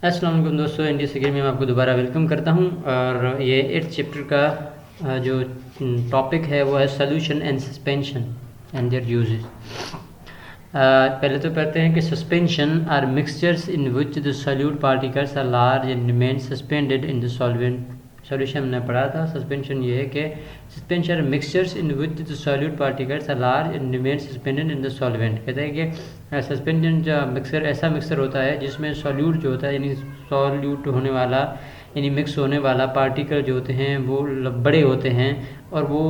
अस्सलाम वालेकुम दोस्तों, इंडिया सेकेंड में आपको दोबारा वेलकम करता हूं। और ये 8th चैप्टर का जो टॉपिक है वो है solution and suspension and their uses. पहले तो पढ़ते हैं कि suspension are mixtures in which the solute particles are large and remain suspended in the solvent. Solution हमने पढ़ा था। सस्पेंशन ये है कि suspension mixtures in which the solute particles are large and remain suspended in the solvent. कहते हैं कि suspension जो मिक्सर ऐसा मिक्सर होता है जिसमें सॉल्यूट जो होता है यानी सॉल्यूट होने वाला यानी मिक्स होने वाला पार्टिकल जो होते हैं वो बड़े होते हैं और वो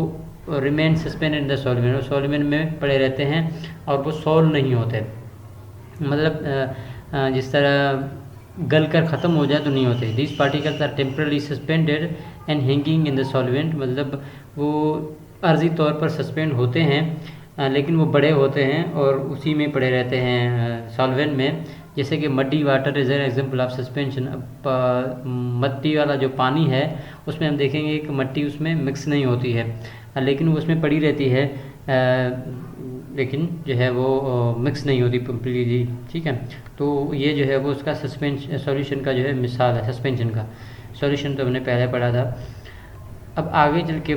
remain suspended in the solvent, और सॉल्वेंट में पड़े रहते हैं और वो सॉल्व नहीं होते। मतलब जिस तरह गल कर ख़त्म हो जाए तो नहीं होते। These particles are temporarily suspended and hanging in the solvent. मतलब वो अर्जी तौर पर सस्पेंड होते हैं लेकिन वो बड़े होते हैं और उसी में पड़े रहते हैं सॉल्वेंट में। जैसे कि muddy water is an example of suspension. अब मट्टी वाला जो पानी है उसमें हम देखेंगे कि मट्टी उसमें मिक्स नहीं होती है लेकिन वो उसमें पड़ी रहती है, लेकिन जो है वो मिक्स नहीं होती कम्प्लीटली। ठीक है, तो ये जो है वो उसका सस्पेंशन सॉल्यूशन का जो है मिसाल है सस्पेंशन का। सॉल्यूशन तो हमने पहले पढ़ा था। अब आगे चल के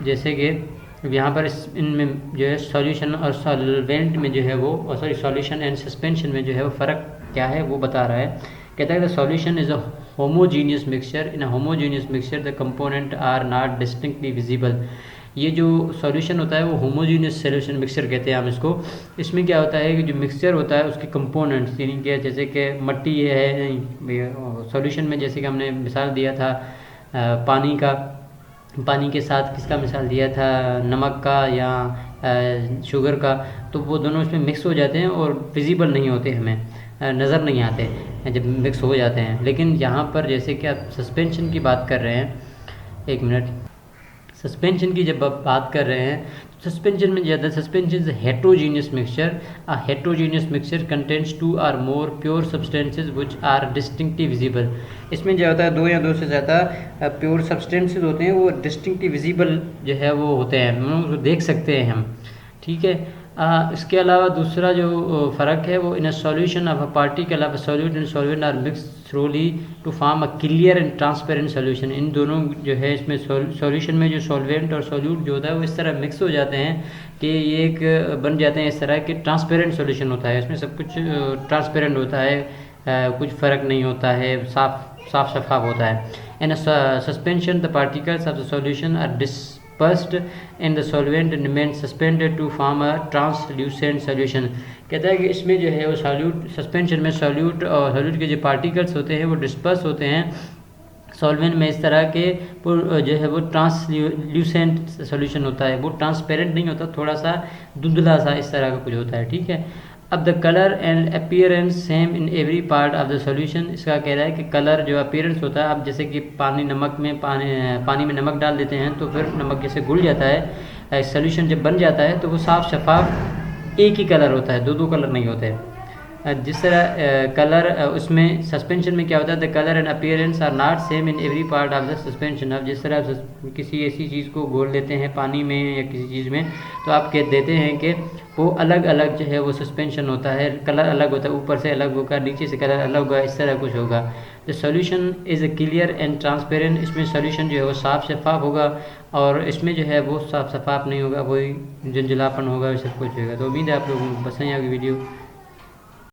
जैसे कि यहाँ पर इनमें जो है सॉल्यूशन और सॉल्वेंट में जो है वो सॉल्यूशन एंड सस्पेंशन में जो है वो फ़र्क क्या है वो बता रहा है। कहता है the solution is a homogeneous mixture. In a homogeneous mixture the component are not distinctly visible. ये जो सॉल्यूशन होता है वो होमोजीनियस सॉल्यूशन मिक्सचर कहते हैं हम इसको। इसमें क्या होता है कि जो मिक्सचर होता है उसके कंपोनेंट्स यानी कि जैसे कि मट्टी ये है सॉल्यूशन में, जैसे कि हमने मिसाल दिया था पानी का, पानी के साथ किसका मिसाल दिया था, नमक का या शुगर का। तो वो दोनों इसमें मिक्स हो जाते हैं और विजिबल नहीं होते, हमें नज़र नहीं आते जब मिक्स हो जाते हैं। लेकिन यहाँ पर जैसे कि आप सस्पेंशन की बात कर रहे हैं, एक मिनट, सस्पेंशन की जब आप बात कर रहे हैं तो सस्पेंशन में ज़्यादा suspension is heterogeneous mixture. A heterogeneous mixture contains 2 or more pure substances which are distinctly visible. इसमें जो होता है 2 या 2 से ज़्यादा प्योर सब्सटेंसेज होते हैं, वो डिस्टिंक्टली विजिबल जो है वो होते हैं, वो देख सकते हैं हम। ठीक है, इसके अलावा दूसरा जो फ़र्क है वो in a solution of a particle of a solute and solvent are mix thoroughly to form a clear and transparent solution. इन दोनों जो है इसमें सॉल्यूशन में जो सॉल्वेंट और सॉल्यूट जो होता है वो इस तरह मिक्स हो जाते हैं कि ये एक बन जाते हैं इस तरह के ट्रांसपेरेंट सॉल्यूशन होता है। इसमें सब कुछ ट्रांसपेरेंट होता है, कुछ फ़र्क नहीं होता है, साफ शफाफ होता है। In a suspension the particles of the solution are dispersed in the solvent and remain suspended to form a translucent solution। कहता है कि इसमें जो है वो सॉल्यूट सस्पेंशन में सॉल्यूट और सॉल्यूट के जो पार्टिकल्स होते हैं वो डिस्पर्स होते हैं सॉल्वेंट में इस तरह के जो है वो ट्रांसल्यूसेंट सॉल्यूशन होता है, वो ट्रांसपेरेंट नहीं होता, थोड़ा सा धुंधला सा इस तरह का कुछ होता है। ठीक है, अब the colour and appearance same in every part of the solution. इसका कह रहा है कि कलर जो अपीयरेंस होता है, अब जैसे कि पानी में नमक डाल देते हैं तो फिर नमक जैसे घुल जाता है, सॉल्यूशन जब बन जाता है तो वो साफ शफाफ एक ही कलर होता है, दो कलर नहीं होते। जिस तरह कलर उसमें सस्पेंशन में क्या होता है, the colour and appearance are not same in every part of the suspension. अब जिस तरह किसी ऐसी चीज़ को घोल देते हैं पानी में या किसी चीज़ में तो आप कह देते हैं कि वो अलग अलग जो है वो सस्पेंशन होता है, कलर अलग होता है, ऊपर से अलग होगा, नीचे से कलर अलग होगा, इस तरह कुछ होगा। The solution is a clear and transparent. इसमें सोल्यूशन जो है वो साफ शफाफ होगा और इसमें जो है वो साफ शफाफ नहीं होगा, वही झंझलापन होगा, सब कुछ होगा। तो उम्मीद है आप लोगों को पसंद आएगी वीडियो।